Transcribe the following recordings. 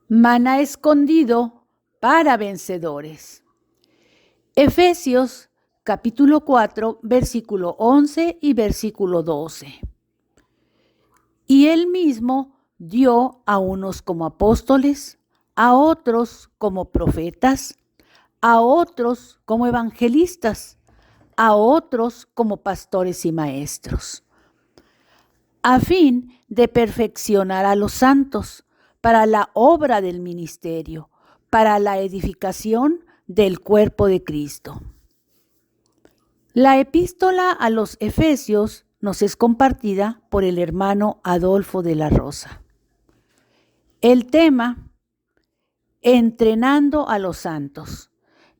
Maná escondido para vencedores. Efesios capítulo 4, versículo 11 y versículo 12. Y él mismo dio a unos como apóstoles, a otros como profetas, a otros como evangelistas, a otros como pastores y maestros, a fin de perfeccionar a los santos para la obra del ministerio, para la edificación del cuerpo de Cristo. La epístola a los Efesios nos es compartida por el hermano Adolfo de la Rosa. El tema: entrenando a los santos,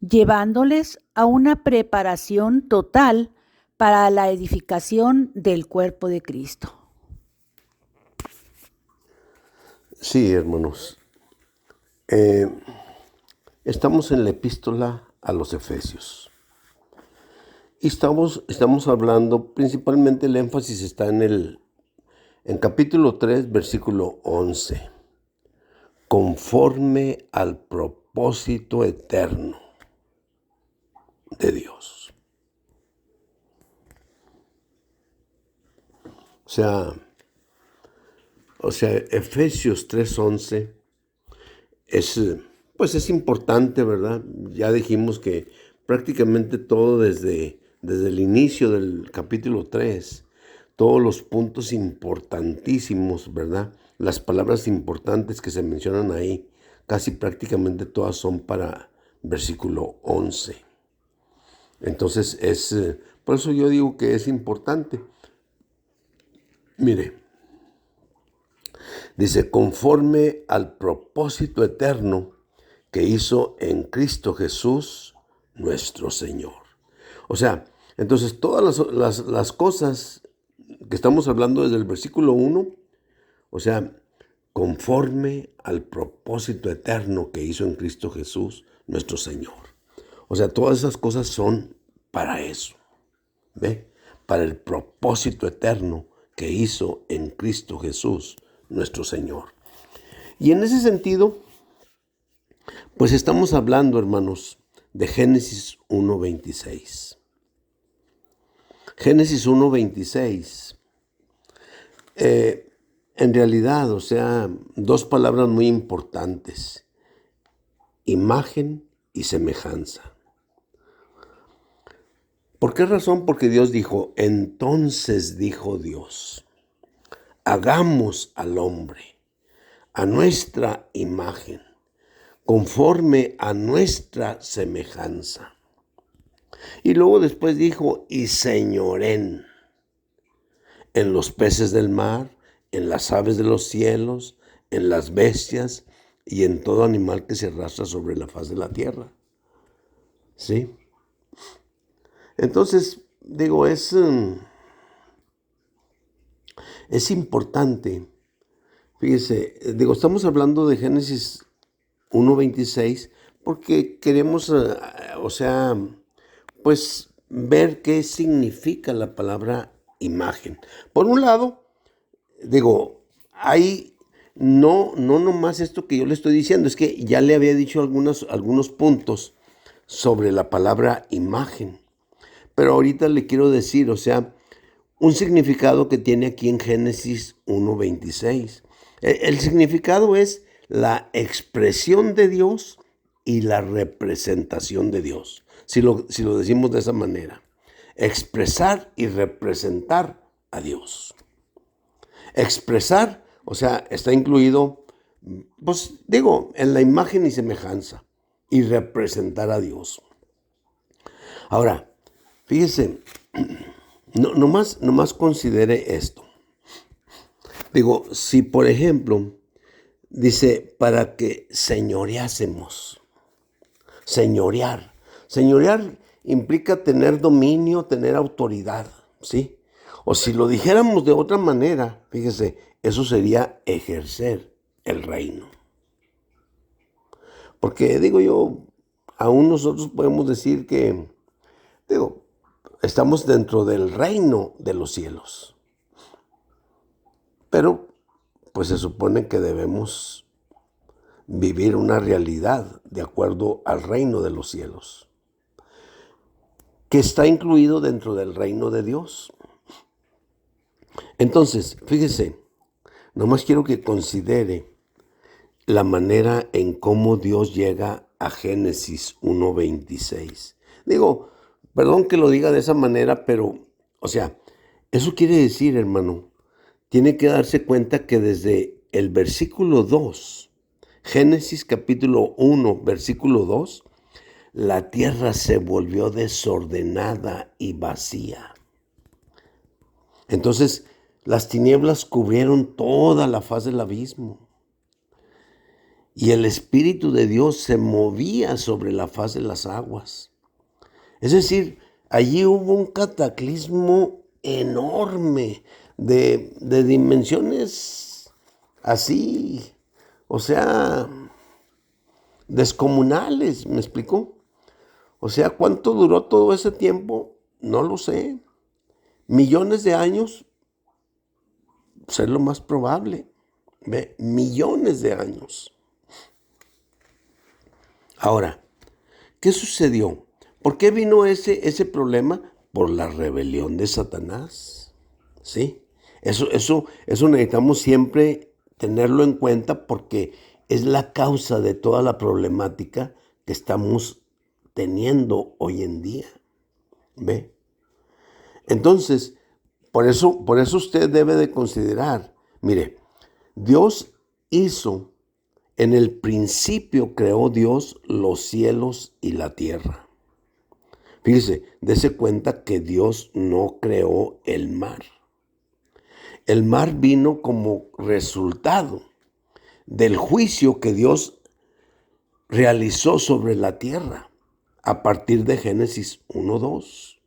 llevándoles a una preparación total para la edificación del cuerpo de Cristo. Sí, hermanos. Estamos en la epístola a los Efesios. Y estamos hablando, principalmente el énfasis está en capítulo 3, versículo 11. Conforme al propósito eterno de Dios. O sea, Efesios 3:11 es importante, ¿verdad? Ya dijimos que prácticamente todo desde el inicio del capítulo 3, todos los puntos importantísimos, ¿verdad? Las palabras importantes que se mencionan ahí, casi prácticamente todas son para versículo 11. Entonces por eso yo digo que es importante. Mire, dice, conforme al propósito eterno que hizo en Cristo Jesús, nuestro Señor. O sea, entonces todas las cosas que estamos hablando desde el versículo 1, o sea, conforme al propósito eterno que hizo en Cristo Jesús, nuestro Señor. O sea, todas esas cosas son para eso. ¿Ve? Para el propósito eterno que hizo en Cristo Jesús, nuestro Señor. Y en ese sentido, pues estamos hablando, hermanos, de Génesis 1:26. Génesis 1:26. En realidad, o sea, dos palabras muy importantes: imagen y semejanza. ¿Por qué razón? Porque Dios dijo, entonces dijo Dios, hagamos al hombre a nuestra imagen, conforme a nuestra semejanza. Y luego después dijo, y señoren en los peces del mar, en las aves de los cielos, en las bestias y en todo animal que se arrastra sobre la faz de la tierra. ¿Sí? Entonces, digo, es importante. Fíjese, digo, estamos hablando de Génesis 1:26 porque queremos, o sea, pues ver qué significa la palabra imagen. Por un lado, digo, hay no nomás esto que yo le estoy diciendo, es que ya le había dicho algunos puntos sobre la palabra imagen. Pero ahorita le quiero decir, o sea, un significado que tiene aquí en Génesis 1:26. El significado es la expresión de Dios y la representación de Dios. Si lo decimos de esa manera, expresar y representar a Dios. Expresar, o sea, está incluido, pues digo, en la imagen y semejanza, y representar a Dios. Ahora, fíjese, nomás considere esto. Digo, si por ejemplo, dice, para que señoreásemos. Señorear. Señorear implica tener dominio, tener autoridad, ¿sí? O si lo dijéramos de otra manera, fíjese, eso sería ejercer el reino. Porque digo yo, aún nosotros podemos decir que, digo, estamos dentro del reino de los cielos. Pero, pues se supone que debemos vivir una realidad de acuerdo al reino de los cielos, que está incluido dentro del reino de Dios. Entonces, fíjese, nomás quiero que considere la manera en cómo Dios llega a Génesis 1:26. Digo, perdón que lo diga de esa manera, pero, o sea, eso quiere decir, hermano, tiene que darse cuenta que desde el versículo 2, Génesis capítulo 1, versículo 2, la tierra se volvió desordenada y vacía. Entonces, las tinieblas cubrieron toda la faz del abismo. Y el Espíritu de Dios se movía sobre la faz de las aguas. Es decir, allí hubo un cataclismo enorme de dimensiones así, o sea, descomunales, ¿me explicó? O sea, ¿cuánto duró todo ese tiempo? No lo sé. Millones de años, ser lo más probable. ¿Ve? Millones de años. Ahora, ¿qué sucedió? ¿Por qué vino ese problema? Por la rebelión de Satanás. ¿Sí? Eso necesitamos siempre tenerlo en cuenta porque es la causa de toda la problemática que estamos teniendo hoy en día. ¿Ve? Entonces, por eso usted debe de considerar, mire, Dios hizo, en el principio creó Dios los cielos y la tierra. Fíjese, dése cuenta que Dios no creó el mar. El mar vino como resultado del juicio que Dios realizó sobre la tierra a partir de Génesis 1:2.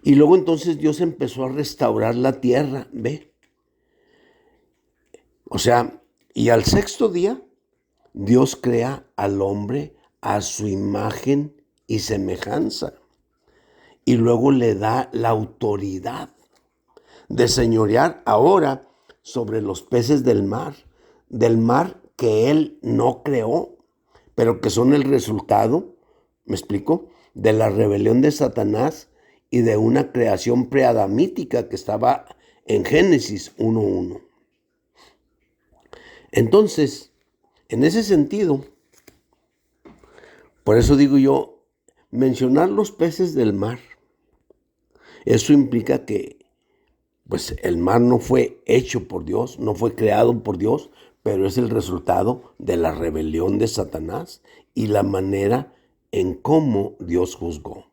Y luego entonces Dios empezó a restaurar la tierra, ¿ve? O sea, y al sexto día, Dios crea al hombre a su imagen y semejanza. Y luego le da la autoridad de señorear ahora sobre los peces del mar que él no creó, pero que son el resultado, ¿me explico?, de la rebelión de Satanás y de una creación preadamítica que estaba en Génesis 1:1. Entonces, en ese sentido, por eso digo yo, mencionar los peces del mar, eso implica que pues el mar no fue hecho por Dios, no fue creado por Dios, pero es el resultado de la rebelión de Satanás y la manera en cómo Dios juzgó.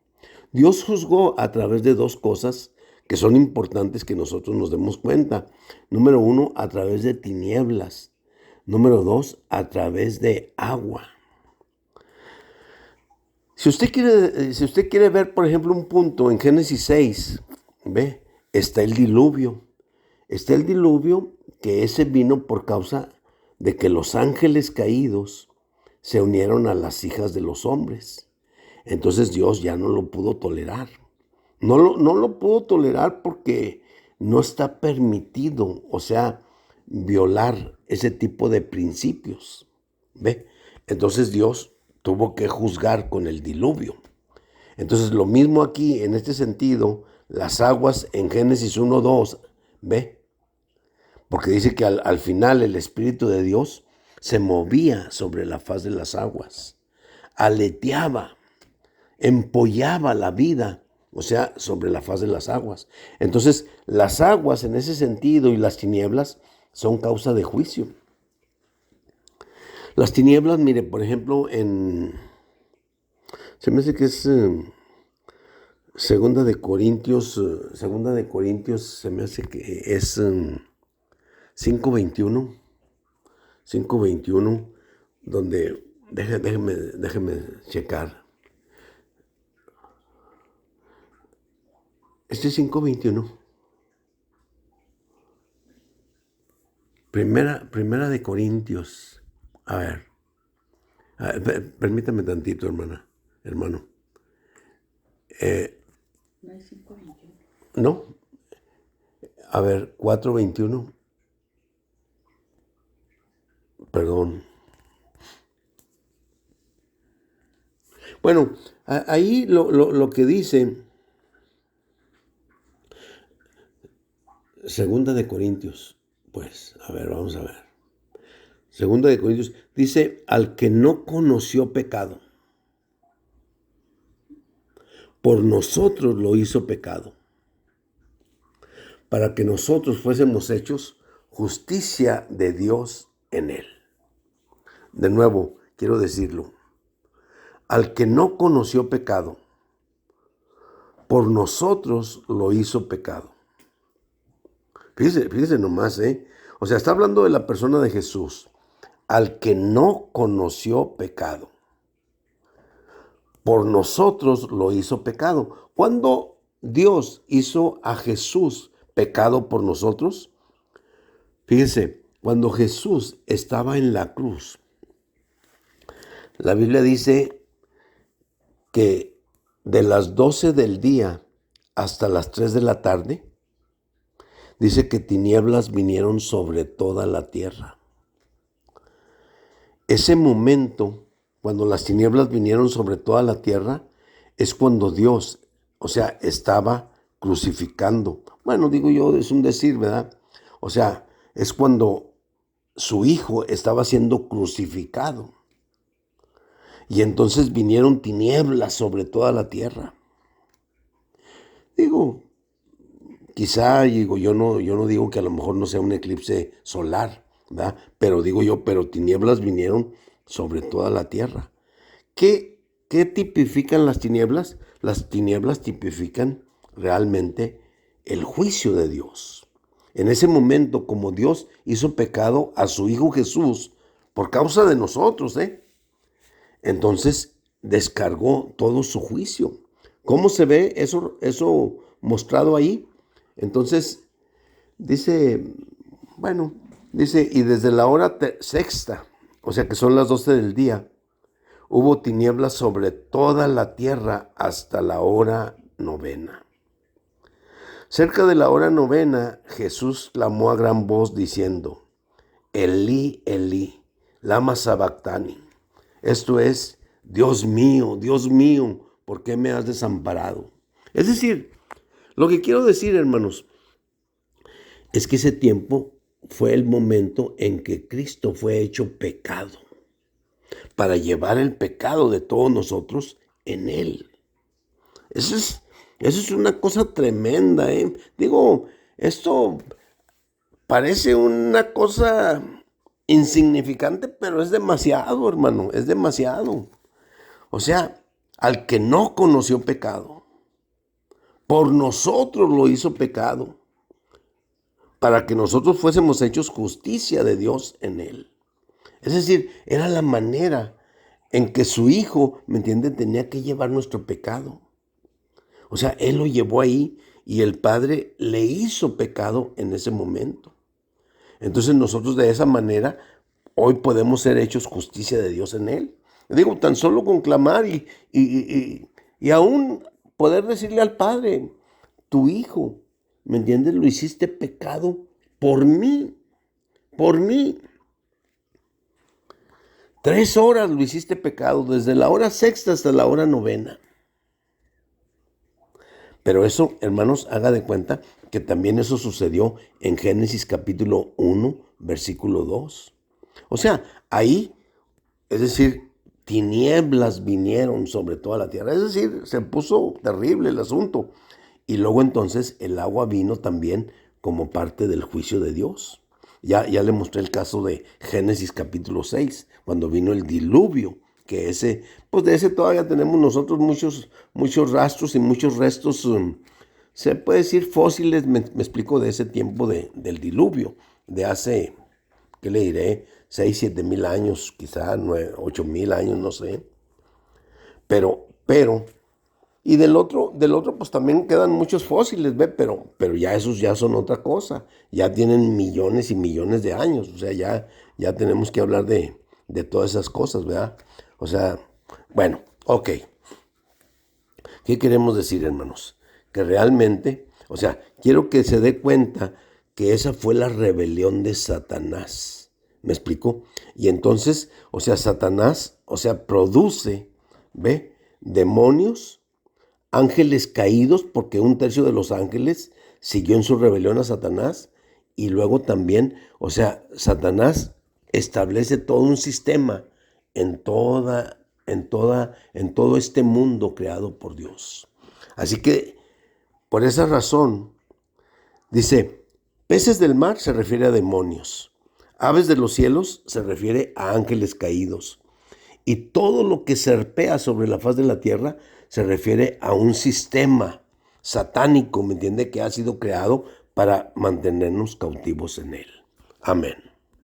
Dios juzgó a través de dos cosas que son importantes que nosotros nos demos cuenta. Número uno, a través de tinieblas. Número dos, a través de agua. Si usted quiere ver, por ejemplo, un punto en Génesis 6, ¿ve? Está el diluvio. Está el diluvio que ese vino por causa de que los ángeles caídos se unieron a las hijas de los hombres. Entonces Dios ya no lo pudo tolerar. No lo pudo tolerar porque no está permitido, o sea, violar ese tipo de principios. ¿Ve? Entonces Dios tuvo que juzgar con el diluvio. Entonces lo mismo aquí, en este sentido, las aguas en Génesis 1:2, ¿ve? Porque dice que al final el Espíritu de Dios se movía sobre la faz de las aguas, aleteaba, empollaba la vida, o sea, sobre la faz de las aguas. Entonces, las aguas en ese sentido y las tinieblas son causa de juicio. Las tinieblas, mire, por ejemplo, se me hace que es Segunda de Corintios, se me hace que es 5:21, 5:21, donde, déjeme checar. Este es 5:21. Primera de Corintios. A ver, permítame tantito, hermano. No es 5:21. No, a ver, 4:21. perdón. Bueno, ahí lo que dice Segunda de Corintios, pues, a ver, vamos a ver. Segunda de Corintios dice, al que no conoció pecado, por nosotros lo hizo pecado, para que nosotros fuésemos hechos justicia de Dios en él. De nuevo, quiero decirlo, al que no conoció pecado, por nosotros lo hizo pecado. Fíjese nomás, ¿eh? O sea, está hablando de la persona de Jesús, al que no conoció pecado. Por nosotros lo hizo pecado. ¿Cuándo Dios hizo a Jesús pecado por nosotros? Fíjese, cuando Jesús estaba en la cruz, la Biblia dice que de las 12 del día hasta las 3 de la tarde, dice que tinieblas vinieron sobre toda la tierra. Ese momento, cuando las tinieblas vinieron sobre toda la tierra, es cuando Dios, o sea, estaba crucificando. Bueno, digo yo, es un decir, ¿verdad? O sea, es cuando su hijo estaba siendo crucificado. Y entonces vinieron tinieblas sobre toda la tierra. Digo, quizá, yo no digo que a lo mejor no sea un eclipse solar, ¿verdad? Pero digo yo, pero tinieblas vinieron sobre toda la tierra. ¿Qué tipifican las tinieblas? Las tinieblas tipifican realmente el juicio de Dios. En ese momento, como Dios hizo pecado a su Hijo Jesús por causa de nosotros, entonces descargó todo su juicio. ¿Cómo se ve eso mostrado ahí? Entonces, dice, y desde la hora sexta, o sea que son las 12 del día, hubo tinieblas sobre toda la tierra hasta la hora novena. Cerca de la hora novena, Jesús clamó a gran voz diciendo, Elí, Elí, lama sabactani. Esto es, Dios mío, ¿por qué me has desamparado? Es decir, lo que quiero decir, hermanos, es que ese tiempo fue el momento en que Cristo fue hecho pecado, para llevar el pecado de todos nosotros en Él. Eso es una cosa tremenda, ¿eh? Digo, esto parece una cosa insignificante, pero es demasiado, hermano, es demasiado. O sea, al que no conoció pecado, por nosotros lo hizo pecado, para que nosotros fuésemos hechos justicia de Dios en él. Es decir, era la manera en que su Hijo, ¿me entiende?, tenía que llevar nuestro pecado. O sea, Él lo llevó ahí y el Padre le hizo pecado en ese momento. Entonces nosotros de esa manera hoy podemos ser hechos justicia de Dios en Él. Digo, tan solo con clamar y aún poder decirle al Padre, tu Hijo, ¿me entiendes?, lo hiciste pecado por mí, por mí. 3 horas lo hiciste pecado, desde la hora sexta hasta la hora novena. Pero eso, hermanos, haga de cuenta que también eso sucedió en Génesis capítulo 1, versículo 2. O sea, ahí, es decir, tinieblas vinieron sobre toda la tierra. Es decir, se puso terrible el asunto. Y luego entonces el agua vino también como parte del juicio de Dios. Ya le mostré el caso de Génesis capítulo 6, cuando vino el diluvio, que pues de ese todavía tenemos nosotros muchos rastros y muchos restos, se puede decir fósiles, me explico, de ese tiempo del diluvio, de hace, ¿qué le diré?, 6, 7 mil años, quizá 9, 8 mil años, no sé. Pero, y del otro, pues también quedan muchos fósiles, ¿ve? Pero ya esos ya son otra cosa, ya tienen millones y millones de años, o sea, ya tenemos que hablar de todas esas cosas, ¿verdad? O sea, bueno, ok. ¿Qué queremos decir, hermanos? Que realmente, o sea, quiero que se dé cuenta que esa fue la rebelión de Satanás, ¿Me explico? Y entonces, o sea, Satanás, o sea, produce, ¿ve? Demonios, ángeles caídos, porque un tercio de los ángeles siguió en su rebelión a Satanás. Y luego también, o sea, Satanás establece todo un sistema en todo este mundo creado por Dios. Así que, por esa razón, dice, peces del mar se refiere a demonios, aves de los cielos se refiere a ángeles caídos, y todo lo que serpea sobre la faz de la tierra se refiere a un sistema satánico, ¿me entiende? Que ha sido creado para mantenernos cautivos en él. Amén.